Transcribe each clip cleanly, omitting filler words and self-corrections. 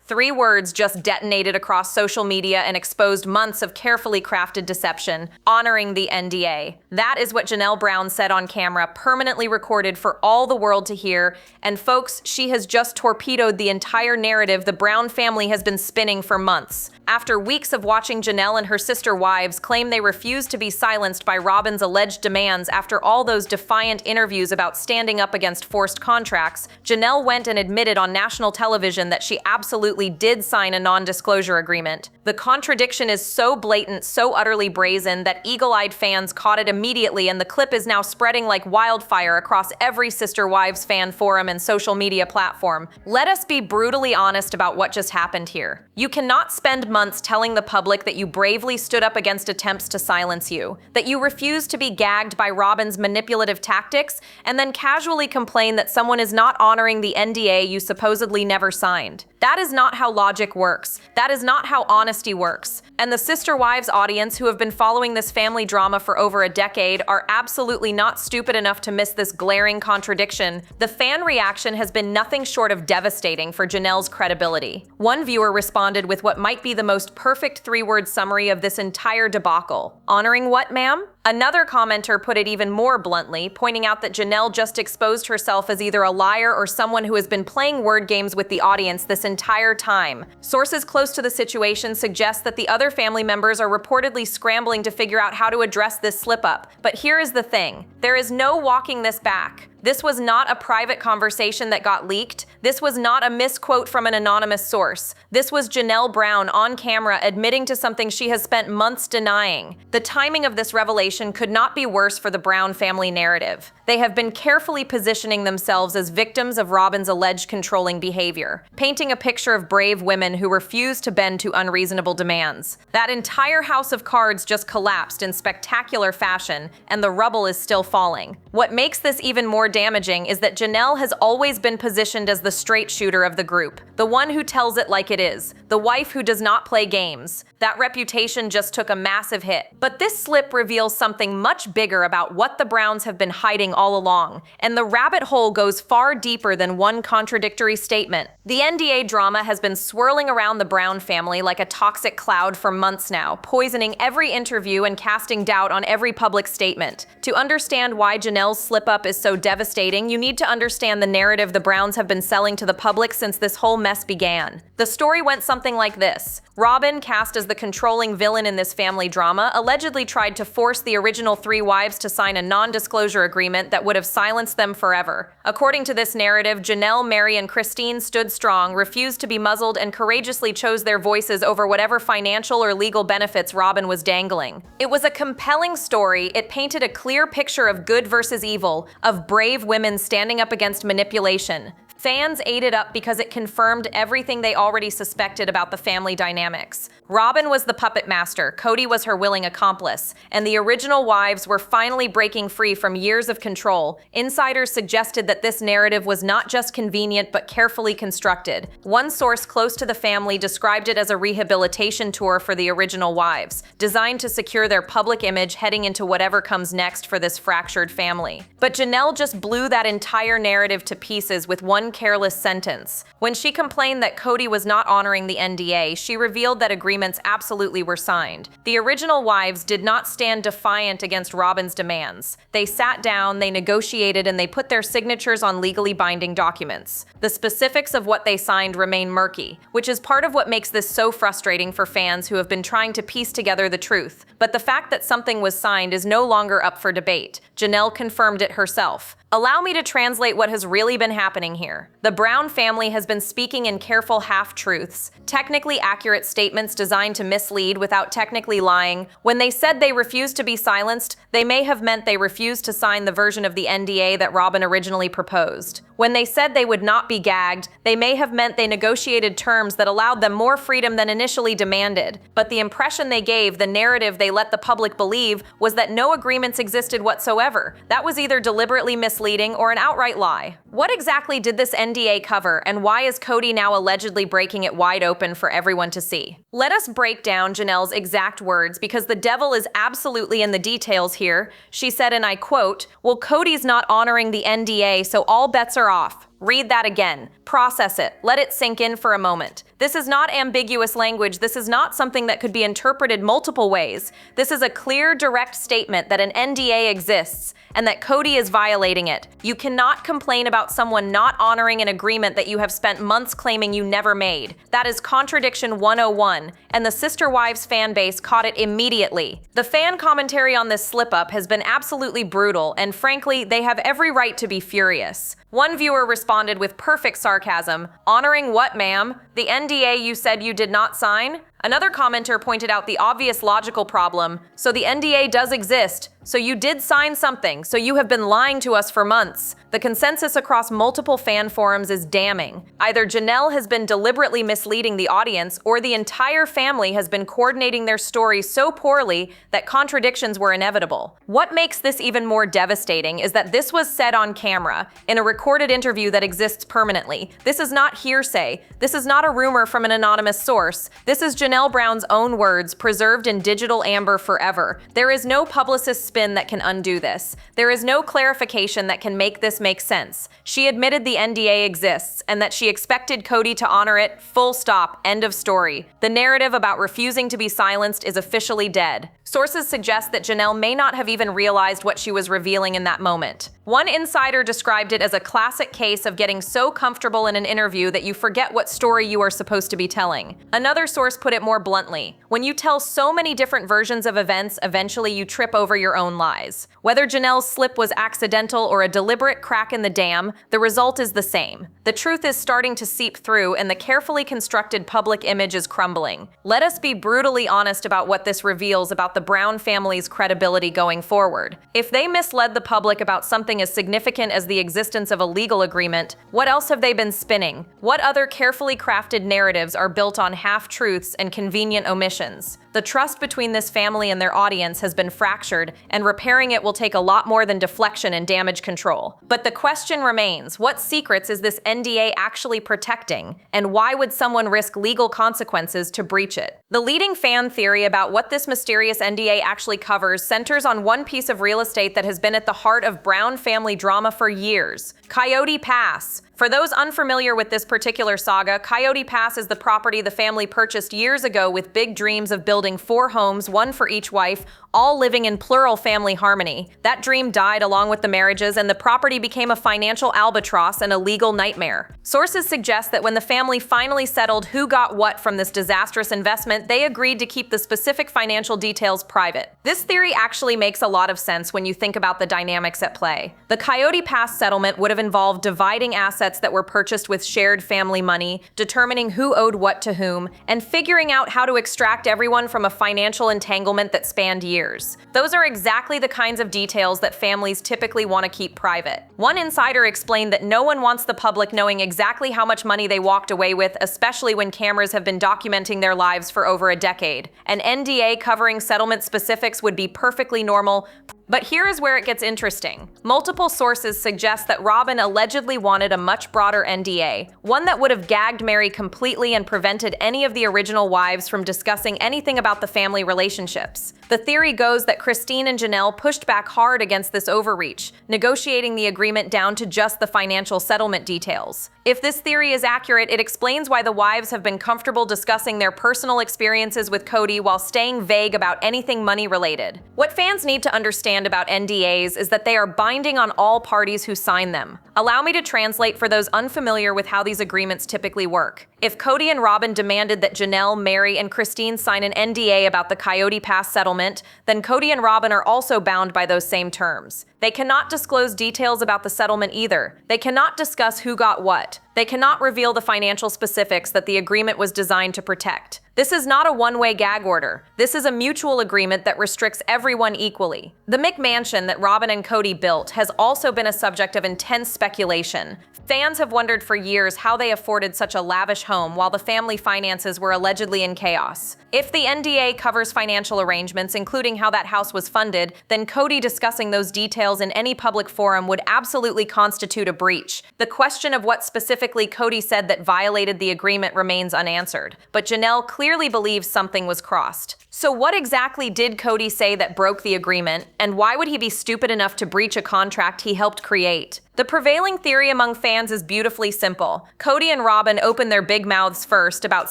3 words just detonated across social media and exposed months of carefully crafted deception, honoring the NDA. That is what Janelle Brown said on camera, permanently recorded for all the world to hear. And folks, she has just torpedoed the entire narrative the Brown family has been spinning for months. After weeks of watching Janelle and her sister wives claim they refused to be silenced by Robyn's alleged demands after all those defiant interviews about standing up against forced contracts, Janelle went and admitted on national television that she absolutely did sign a non-disclosure agreement. The contradiction is so blatant, so utterly brazen, that eagle-eyed fans caught it immediately, and the clip is now spreading like wildfire across every Sister Wives fan forum and social media platform. Let us be brutally honest about what just happened here. You cannot spend months telling the public that you bravely stood up against attempts to silence you, that you refused to be gagged by Robyn's manipulative tactics, and then casually complain that someone is not honoring the NDA you supposedly never signed. That is not how logic works. That is not how honesty works. And the Sister Wives audience who have been following this family drama for over a decade are absolutely not stupid enough to miss this glaring contradiction. The fan reaction has been nothing short of devastating for Janelle's credibility. One viewer responded with what might be the most perfect 3-word summary of this entire debacle. Honoring what, ma'am? Another commenter put it even more bluntly, pointing out that Janelle just exposed herself as either a liar or someone who has been playing word games with the audience this entire time. Sources close to the situation suggest that the other family members are reportedly scrambling to figure out how to address this slip-up. But here is the thing. There is no walking this back. This was not a private conversation that got leaked. This was not a misquote from an anonymous source. This was Janelle Brown on camera admitting to something she has spent months denying. The timing of this revelation could not be worse for the Brown family narrative. They have been carefully positioning themselves as victims of Robyn's alleged controlling behavior, painting a picture of brave women who refuse to bend to unreasonable demands. That entire house of cards just collapsed in spectacular fashion, and the rubble is still falling. What makes this even more damaging is that Janelle has always been positioned as the straight shooter of the group, the one who tells it like it is, the wife who does not play games. That reputation just took a massive hit. But this slip reveals something much bigger about what the Browns have been hiding all along, and the rabbit hole goes far deeper than one contradictory statement. The NDA drama has been swirling around the Brown family like a toxic cloud for months now, poisoning every interview and casting doubt on every public statement. To understand why Janelle's slip-up is so devastating, you need to understand the narrative the Browns have been selling to the public since this whole mess began. The story went something like this. Robyn, cast as the controlling villain in this family drama, allegedly tried to force the original 3 wives to sign a non-disclosure agreement that would have silenced them forever. According to this narrative, Janelle, Meri, and Christine stood strong, refused to be muzzled, and courageously chose their voices over whatever financial or legal benefits Robyn was dangling. It was a compelling story. It painted a clear picture of good versus evil, of brave women standing up against manipulation. Fans ate it up because it confirmed everything they already suspected about the family dynamics. Robyn was the puppet master, Kody was her willing accomplice, and the original wives were finally breaking free from years of control. Insiders suggested that this narrative was not just convenient but carefully constructed. One source close to the family described it as a rehabilitation tour for the original wives, designed to secure their public image heading into whatever comes next for this fractured family. But Janelle just blew that entire narrative to pieces with one careless sentence. When she complained that Kody was not honoring the NDA, she revealed that agreements absolutely were signed. The original wives did not stand defiant against Robyn's demands. They sat down, they negotiated, and they put their signatures on legally binding documents. The specifics of what they signed remain murky, which is part of what makes this so frustrating for fans who have been trying to piece together the truth. But the fact that something was signed is no longer up for debate. Janelle confirmed it herself. Allow me to translate what has really been happening here. The Brown family has been speaking in careful half-truths, technically accurate statements designed to mislead without technically lying. When they said they refused to be silenced, they may have meant they refused to sign the version of the NDA that Robyn originally proposed. When they said they would not be gagged, they may have meant they negotiated terms that allowed them more freedom than initially demanded. But the impression they gave, the narrative they let the public believe, was that no agreements existed whatsoever. That was either deliberately misleading or an outright lie. What exactly did this NDA cover, and why is Kody now allegedly breaking it wide open for everyone to see? Let us break down Janelle's exact words, because the devil is absolutely in the details here. She said, and I quote, "Well, Kody's not honoring the NDA, so all bets are off." Read that again. Process it. Let it sink in for a moment. This is not ambiguous language. This is not something that could be interpreted multiple ways. This is a clear, direct statement that an NDA exists and that Kody is violating it. You cannot complain about someone not honoring an agreement that you have spent months claiming you never made. That is contradiction 101, and the Sister Wives fan base caught it immediately. The fan commentary on this slip-up has been absolutely brutal, and frankly, they have every right to be furious. One viewer responded with perfect sarcasm, "Honoring what, ma'am? The NDA you said you did not sign?" Another commenter pointed out the obvious logical problem. So the NDA does exist. So you did sign something. So you have been lying to us for months. The consensus across multiple fan forums is damning. Either Janelle has been deliberately misleading the audience, or the entire family has been coordinating their story so poorly that contradictions were inevitable. What makes this even more devastating is that this was said on camera, in a recorded interview that exists permanently. This is not hearsay. This is not a rumor from an anonymous source. This is Janelle Brown's own words, preserved in digital amber forever. There is no publicist spin that can undo this. There is no clarification that can make this make sense. She admitted the NDA exists and that she expected Kody to honor it, full stop, end of story. The narrative about refusing to be silenced is officially dead. Sources suggest that Janelle may not have even realized what she was revealing in that moment. One insider described it as a classic case of getting so comfortable in an interview that you forget what story you are supposed to be telling. Another source put it more bluntly: when you tell so many different versions of events, eventually you trip over your own lies. Whether Janelle's slip was accidental or a deliberate crack in the dam, the result is the same. The truth is starting to seep through, and the carefully constructed public image is crumbling. Let us be brutally honest about what this reveals about the Brown family's credibility going forward. If they misled the public about something as significant as the existence of a legal agreement, what else have they been spinning? What other carefully crafted narratives are built on half-truths and convenient omissions? The trust between this family and their audience has been fractured, and repairing it will take a lot more than deflection and damage control. But the question remains, what secrets is this NDA actually protecting, and why would someone risk legal consequences to breach it? The leading fan theory about what this mysterious NDA actually covers centers on one piece of real estate that has been at the heart of Brown family drama for years: Coyote Pass. For those unfamiliar with this particular saga, Coyote Pass is the property the family purchased years ago with big dreams of building 4 homes, 1 for each wife, all living in plural family harmony. That dream died along with the marriages, and the property became a financial albatross and a legal nightmare. Sources suggest that when the family finally settled who got what from this disastrous investment, they agreed to keep the specific financial details private. This theory actually makes a lot of sense when you think about the dynamics at play. The Coyote Pass settlement would have involved dividing assets that were purchased with shared family money, determining who owed what to whom, and figuring out how to extract everyone from a financial entanglement that spanned years. Those are exactly the kinds of details that families typically want to keep private. One insider explained that no one wants the public knowing exactly how much money they walked away with, especially when cameras have been documenting their lives for over a decade. An NDA covering settlement specifics would be perfectly normal. But here is where it gets interesting. Multiple sources suggest that Robyn allegedly wanted a much broader NDA, one that would have gagged Meri completely and prevented any of the original wives from discussing anything about the family relationships. The theory goes that Christine and Janelle pushed back hard against this overreach, negotiating the agreement down to just the financial settlement details. If this theory is accurate, it explains why the wives have been comfortable discussing their personal experiences with Kody while staying vague about anything money-related. What fans need to understand about NDAs is that they are binding on all parties who sign them. Allow me to translate for those unfamiliar with how these agreements typically work. If Kody and Robyn demanded that Janelle, Meri, and Christine sign an NDA about the Coyote Pass settlement, then Kody and Robyn are also bound by those same terms. They cannot disclose details about the settlement either. They cannot discuss who got what. They cannot reveal the financial specifics that the agreement was designed to protect. This is not a one-way gag order. This is a mutual agreement that restricts everyone equally. The McMansion that Robyn and Kody built has also been a subject of intense speculation. Fans have wondered for years how they afforded such a lavish home while the family finances were allegedly in chaos. If the NDA covers financial arrangements, including how that house was funded, then Kody discussing those details in any public forum would absolutely constitute a breach. The question of what specifically Kody said that violated the agreement remains unanswered, but Janelle clearly believes something was crossed. So what exactly did Kody say that broke the agreement, and why would he be stupid enough to breach a contract he helped create? The prevailing theory among fans is beautifully simple. Kody and Robyn opened their big mouths first about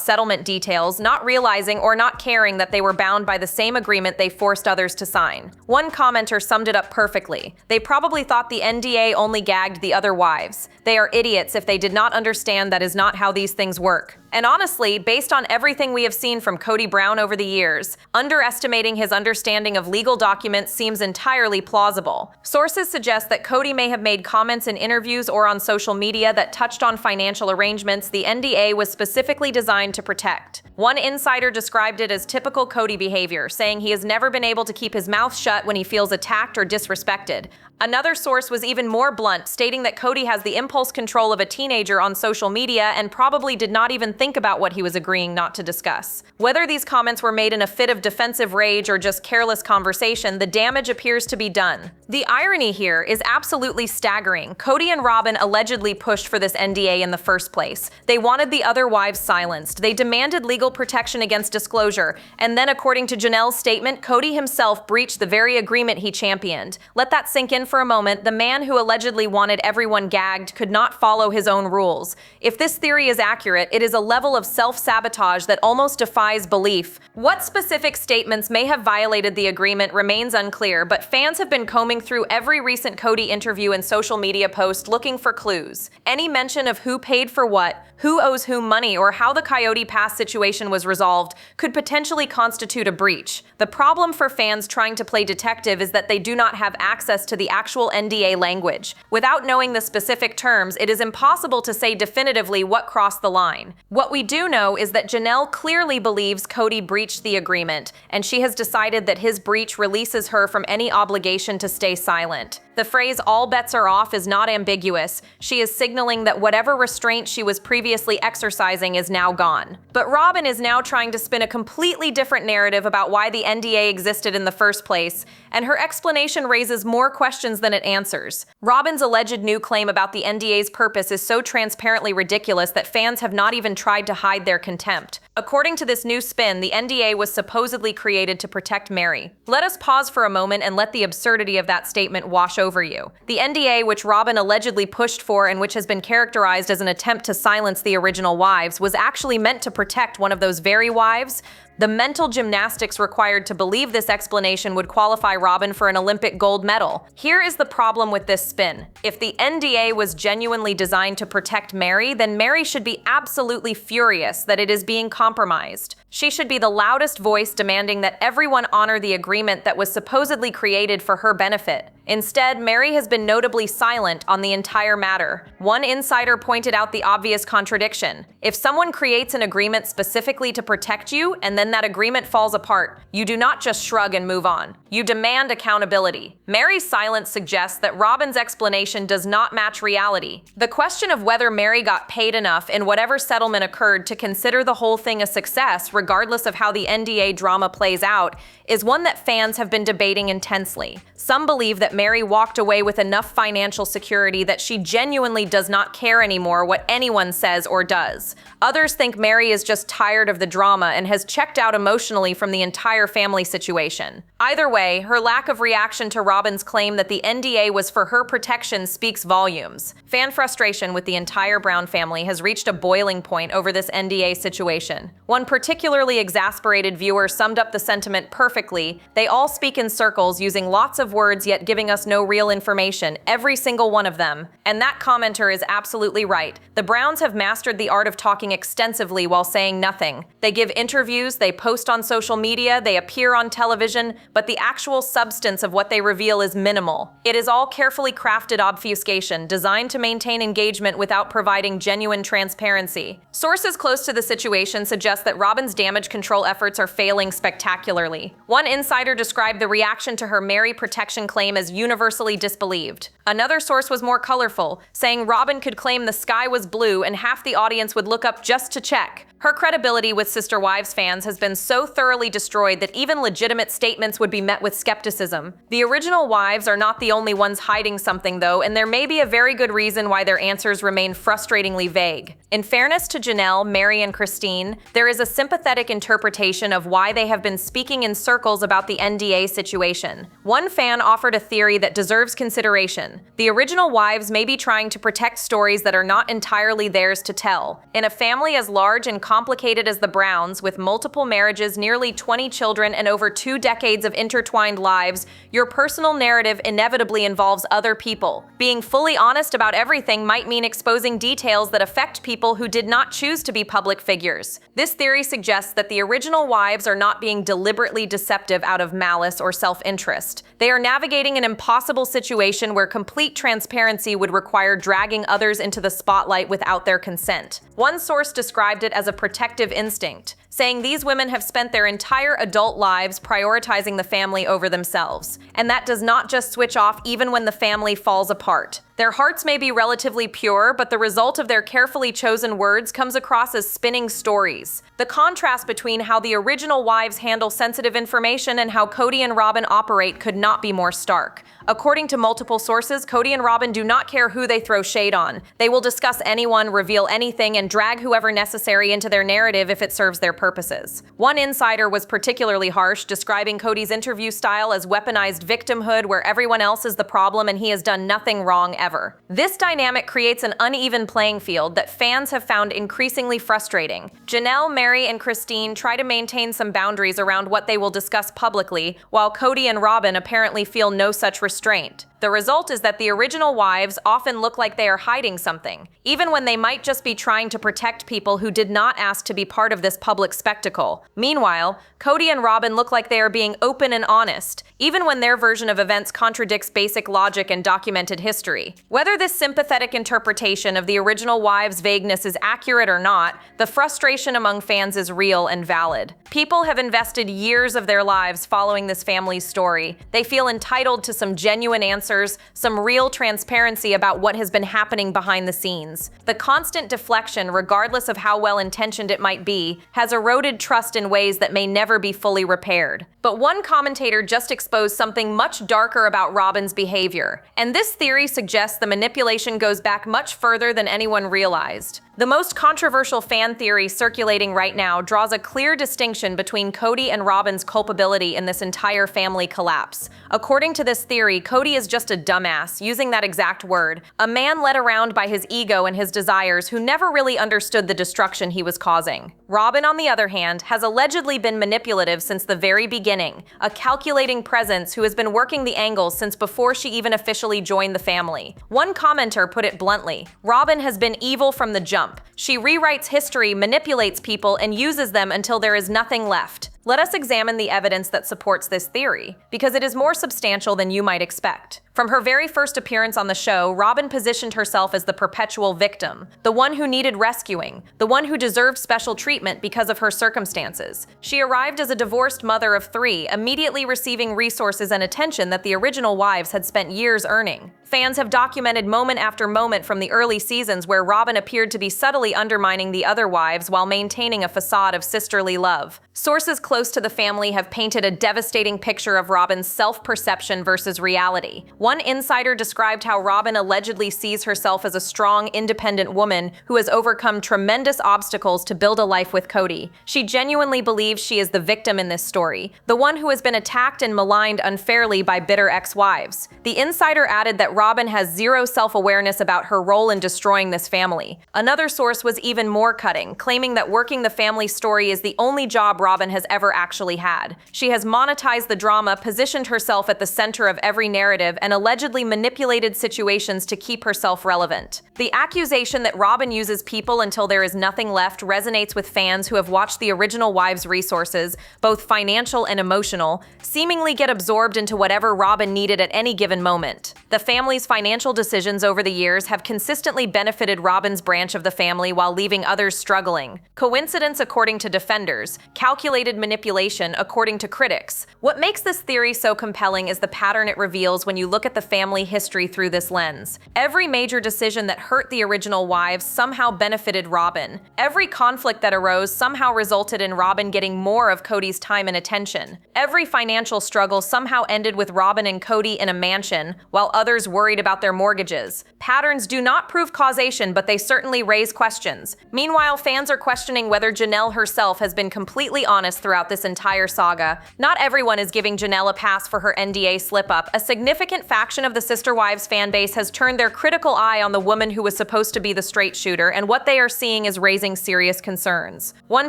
settlement details, not realizing or not caring that they were bound by the same agreement they forced others to sign. One commenter summed it up perfectly. They probably thought the NDA only gagged the other wives. They are idiots if they did not understand that is not how these things work. And honestly, based on everything we have seen from Kody Brown over the years, underestimating his understanding of legal documents seems entirely plausible. Sources suggest that Kody may have made comments in interviews or on social media that touched on financial arrangements the NDA was specifically designed to protect. One insider described it as typical Kody behavior, saying he has never been able to keep his mouth shut when he feels attacked or disrespected. Another source was even more blunt, stating that Kody has the impulse control of a teenager on social media and probably did not even think about what he was agreeing not to discuss. Whether these comments were made in a fit of defensive rage or just careless conversation, the damage appears to be done. The irony here is absolutely staggering. Kody and Robyn allegedly pushed for this NDA in the first place. They wanted the other wives silenced. They demanded legal protection against disclosure. And then, according to Janelle's statement, Kody himself breached the very agreement he championed. Let that sink in for a moment. The man who allegedly wanted everyone gagged could not follow his own rules. If this theory is accurate, it is a level of self-sabotage that almost defies belief. What specific statements may have violated the agreement remains unclear, but fans have been combing through every recent Kody interview and social media post looking for clues. Any mention of who paid for what, who owes whom money, or how the Coyote Pass situation was resolved could potentially constitute a breach. The problem for fans trying to play detective is that they do not have access to the actual NDA language. Without knowing the specific terms, it is impossible to say definitively what crossed the line. What we do know is that Janelle clearly believes Kody breached the agreement, and she has decided that his breach releases her from any obligation to stay silent. The phrase "all bets are off" is not ambiguous. She is signaling that whatever restraint she was previously exercising is now gone. But Robyn is now trying to spin a completely different narrative about why the NDA existed in the first place, and her explanation raises more questions than it answers. Robyn's alleged new claim about the NDA's purpose is so transparently ridiculous that fans have not even tried to hide their contempt. According to this new spin, the NDA was supposedly created to protect Meri. Let us pause for a moment and let the absurdity of that statement wash over you. The NDA, which Robyn allegedly pushed for and which has been characterized as an attempt to silence the original wives, was actually meant to protect one of those very wives. The mental gymnastics required to believe this explanation would qualify Robyn for an Olympic gold medal. Here is the problem with this spin. If the NDA was genuinely designed to protect Meri, then Meri should be absolutely furious that it is being compromised. She should be the loudest voice demanding that everyone honor the agreement that was supposedly created for her benefit. Instead, Meri has been notably silent on the entire matter. One insider pointed out the obvious contradiction. If someone creates an agreement specifically to protect you, and then that agreement falls apart, you do not just shrug and move on. You demand accountability. Meri's silence suggests that Robyn's explanation does not match reality. The question of whether Meri got paid enough in whatever settlement occurred to consider the whole thing a success, regardless of how the NDA drama plays out, is one that fans have been debating intensely. Some believe that Meri walked away with enough financial security that she genuinely does not care anymore what anyone says or does. Others think Meri is just tired of the drama and has checked out emotionally from the entire family situation. Either way, her lack of reaction to Robyn's claim that the NDA was for her protection speaks volumes. Fan frustration with the entire Brown family has reached a boiling point over this NDA situation. One particularly exasperated viewer summed up the sentiment perfectly. They all speak in circles, using lots of words yet giving us no real information, every single one of them. And that commenter is absolutely right. The Browns have mastered the art of talking extensively while saying nothing. They give interviews, they post on social media, they appear on television, but the actual substance of what they reveal is minimal. It is all carefully crafted obfuscation, designed to maintain engagement without providing genuine transparency. Sources close to the situation suggest that Robyn's damage control efforts are failing spectacularly. One insider described the reaction to her Meri protection claim as universally disbelieved. Another source was more colorful, saying Robyn could claim the sky was blue and half the audience would look up just to check. Her credibility with Sister Wives fans has been so thoroughly destroyed that even legitimate statements would be met with skepticism. The original wives are not the only ones hiding something, though, and there may be a very good reason why their answers remain frustratingly vague. In fairness to Janelle, Meri, and Christine, there is a sympathetic interpretation of why they have been speaking in circles about the NDA situation. One fan offered a theory that deserves consideration. The original wives may be trying to protect stories that are not entirely theirs to tell. In a family as large and complicated as the Browns, with multiple marriages, nearly 20 children, and over 2 decades of intertwined lives, your personal narrative inevitably involves other people. Being fully honest about everything might mean exposing details that affect people who did not choose to be public figures. This theory suggests that the original wives are not being deliberately deceptive out of malice or self-interest. They are navigating an impossible situation where complete transparency would require dragging others into the spotlight without their consent. One source described it as a protective instinct, saying these women have spent their entire adult lives prioritizing the family over themselves, and that does not just switch off even when the family falls apart. Their hearts may be relatively pure, but the result of their carefully chosen words comes across as spinning stories. The contrast between how the original wives handle sensitive information and how Kody and Robyn operate could not be more stark. According to multiple sources, Kody and Robyn do not care who they throw shade on. They will discuss anyone, reveal anything, and drag whoever necessary into their narrative if it serves their purposes. One insider was particularly harsh, describing Kody's interview style as weaponized victimhood, where everyone else is the problem and he has done nothing wrong ever. This dynamic creates an uneven playing field that fans have found increasingly frustrating. Janelle, Meri, and Christine try to maintain some boundaries around what they will discuss publicly, while Kody and Robyn apparently feel no such restraint. The result is that the original wives often look like they are hiding something, even when they might just be trying to protect people who did not ask to be part of this public spectacle. Meanwhile, Kody and Robyn look like they are being open and honest, even when their version of events contradicts basic logic and documented history. Whether this sympathetic interpretation of the original wives' vagueness is accurate or not, the frustration among fans is real and valid. People have invested years of their lives following this family's story. They feel entitled to some genuine answers, some real transparency about what has been happening behind the scenes. The constant deflection, regardless of how well-intentioned it might be, has eroded trust in ways that may never be fully repaired. But one commentator just exposed something much darker about Robyn's behavior, and this theory suggests the manipulation goes back much further than anyone realized. The most controversial fan theory circulating right now draws a clear distinction between Kody and Robyn's culpability in this entire family collapse. According to this theory, Kody is just a dumbass, using that exact word, a man led around by his ego and his desires who never really understood the destruction he was causing. Robyn, on the other hand, has allegedly been manipulative since the very beginning, a calculating presence who has been working the angles since before she even officially joined the family. One commenter put it bluntly, Robyn has been evil from the jump. She rewrites history, manipulates people, and uses them until there is nothing left. Let us examine the evidence that supports this theory, because it is more substantial than you might expect. From her very first appearance on the show, Robyn positioned herself as the perpetual victim, the one who needed rescuing, the one who deserved special treatment because of her circumstances. She arrived as a divorced mother of 3, immediately receiving resources and attention that the original wives had spent years earning. Fans have documented moment after moment from the early seasons where Robyn appeared to be subtly undermining the other wives while maintaining a facade of sisterly love. Sources close to the family have painted a devastating picture of Robyn's self-perception versus reality. One insider described how Robyn allegedly sees herself as a strong, independent woman who has overcome tremendous obstacles to build a life with Kody. She genuinely believes she is the victim in this story, the one who has been attacked and maligned unfairly by bitter ex-wives. The insider added that Robyn has zero self-awareness about her role in destroying this family. Another source was even more cutting, claiming that working the family story is the only job Robyn has ever actually had. She has monetized the drama, positioned herself at the center of every narrative, and allegedly manipulated situations to keep herself relevant. The accusation that Robyn uses people until there is nothing left resonates with fans who have watched the original wives' resources, both financial and emotional, seemingly get absorbed into whatever Robyn needed at any given moment. The family family's financial decisions over the years have consistently benefited Robyn's branch of the family while leaving others struggling. Coincidence according to defenders, calculated manipulation according to critics. What makes this theory so compelling is the pattern it reveals when you look at the family history through this lens. Every major decision that hurt the original wives somehow benefited Robyn. Every conflict that arose somehow resulted in Robyn getting more of Kody's time and attention. Every financial struggle somehow ended with Robyn and Kody in a mansion, while others worried about their mortgages. Patterns do not prove causation, but they certainly raise questions. Meanwhile, fans are questioning whether Janelle herself has been completely honest throughout this entire saga. Not everyone is giving Janelle a pass for her NDA slip-up. A significant faction of the Sister Wives fan base has turned their critical eye on the woman who was supposed to be the straight shooter, and what they are seeing is raising serious concerns. One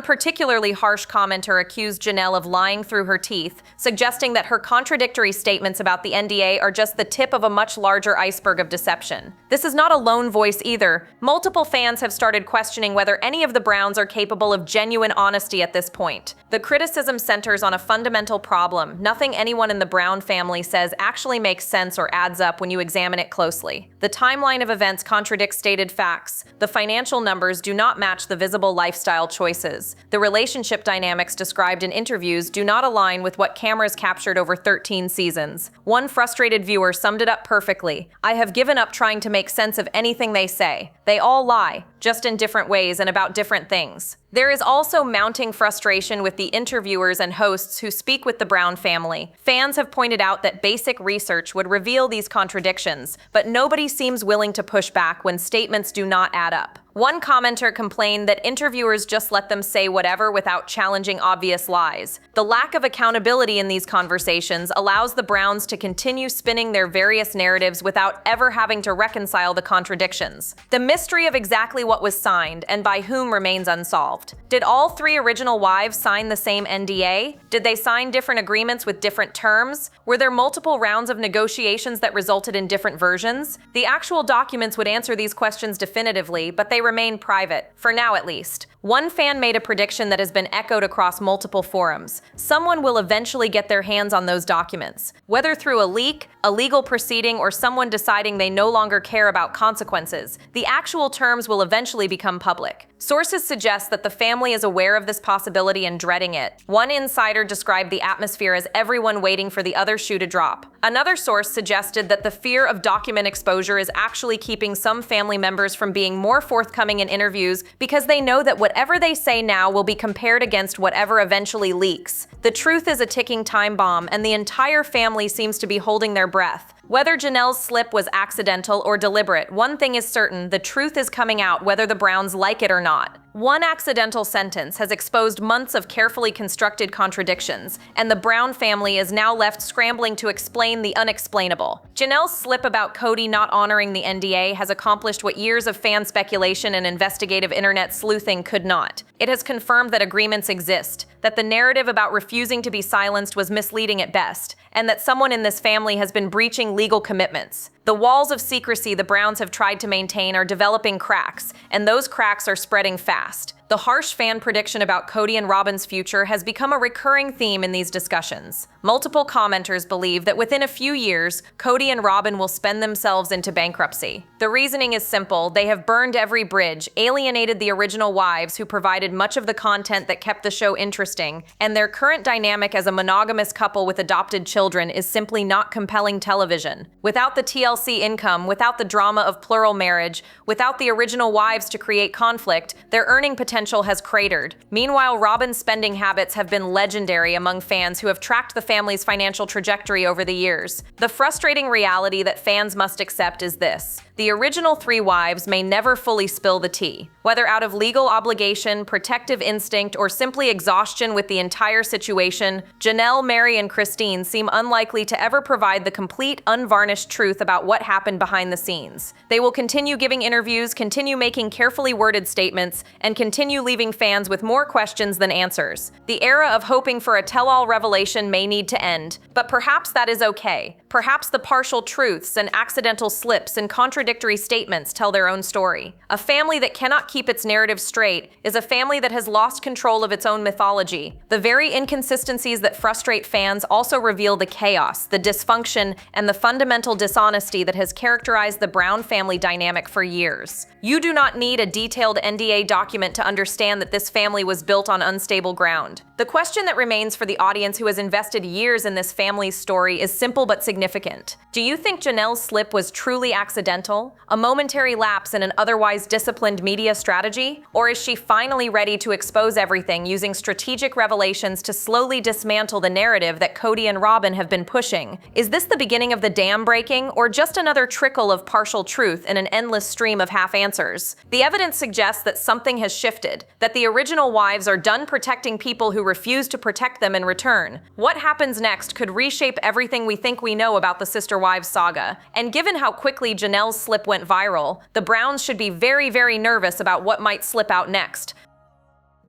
particularly harsh commenter accused Janelle of lying through her teeth, suggesting that her contradictory statements about the NDA are just the tip of a much larger iceberg of deception. This is not a lone voice either. Multiple fans have started questioning whether any of the Browns are capable of genuine honesty at this point. The criticism centers on a fundamental problem. Nothing anyone in the Brown family says actually makes sense or adds up when you examine it closely. The timeline of events contradicts stated facts. The financial numbers do not match the visible lifestyle choices. The relationship dynamics described in interviews do not align with what cameras captured over 13 seasons. One frustrated viewer summed it up perfectly. "I have given up trying to make sense of anything they say. They all lie, just in different ways and about different things." There is also mounting frustration with the interviewers and hosts who speak with the Brown family. Fans have pointed out that basic research would reveal these contradictions, but nobody seems willing to push back when statements do not add up. One commenter complained that interviewers just let them say whatever without challenging obvious lies. The lack of accountability in these conversations allows the Browns to continue spinning their various narratives without ever having to reconcile the contradictions. The mystery of exactly what was signed and by whom remains unsolved. Did all three original wives sign the same NDA? Did they sign different agreements with different terms? Were there multiple rounds of negotiations that resulted in different versions? The actual documents would answer these questions definitively, but they remain private, for now at least. One fan made a prediction that has been echoed across multiple forums. Someone will eventually get their hands on those documents. Whether through a leak, a legal proceeding, or someone deciding they no longer care about consequences, the actual terms will eventually become public. Sources suggest that the family is aware of this possibility and dreading it. One insider described the atmosphere as everyone waiting for the other shoe to drop. Another source suggested that the fear of document exposure is actually keeping some family members from being more forthcoming in interviews because they know that whatever they say now will be compared against whatever eventually leaks. The truth is a ticking time bomb, and the entire family seems to be holding their breath. Whether Janelle's slip was accidental or deliberate, one thing is certain: the truth is coming out whether the Browns like it or not. One accidental sentence has exposed months of carefully constructed contradictions, and the Brown family is now left scrambling to explain the unexplainable. Janelle's slip about Kody not honoring the NDA has accomplished what years of fan speculation and investigative internet sleuthing could not. It has confirmed that agreements exist, that the narrative about refusing to be silenced was misleading at best, and that someone in this family has been breaching legal commitments. The walls of secrecy the Browns have tried to maintain are developing cracks, and those cracks are spreading fast. The harsh fan prediction about Kody and Robyn's future has become a recurring theme in these discussions. Multiple commenters believe that within a few years, Kody and Robyn will spend themselves into bankruptcy. The reasoning is simple: they have burned every bridge, alienated the original wives who provided much of the content that kept the show interesting, and their current dynamic as a monogamous couple with adopted children is simply not compelling television. Without the TLC income, without the drama of plural marriage, without the original wives to create conflict, their earning potential has cratered. Meanwhile, Robyn's spending habits have been legendary among fans who have tracked the family's financial trajectory over the years. The frustrating reality that fans must accept is this: the original three wives may never fully spill the tea. Whether out of legal obligation, protective instinct, or simply exhaustion with the entire situation, Janelle, Meri, and Christine seem unlikely to ever provide the complete, unvarnished truth about what happened behind the scenes. They will continue giving interviews, continue making carefully worded statements, and continue leaving fans with more questions than answers. The era of hoping for a tell-all revelation may need to end, but perhaps that is okay. Perhaps the partial truths and accidental slips and contradictory statements tell their own story. A family that cannot keep its narrative straight is a family that has lost control of its own mythology. The very inconsistencies that frustrate fans also reveal the chaos, the dysfunction, and the fundamental dishonesty that has characterized the Brown family dynamic for years. You do not need a detailed NDA document to understand that this family was built on unstable ground. The question that remains for the audience who has invested years in this family's story is simple but significant. Do you think Janelle's slip was truly accidental, a momentary lapse in an otherwise disciplined media strategy? Or is she finally ready to expose everything using strategic revelations to slowly dismantle the narrative that Kody and Robyn have been pushing? Is this the beginning of the dam breaking, or just another trickle of partial truth in an endless stream of half answers? The evidence suggests that something has shifted, that the original wives are done protecting people who refuse to protect them in return. What happens next could reshape everything we think we know about the Sister Wives saga. And given how quickly Janelle's slip went viral, the Browns should be very, very nervous about what might slip out next.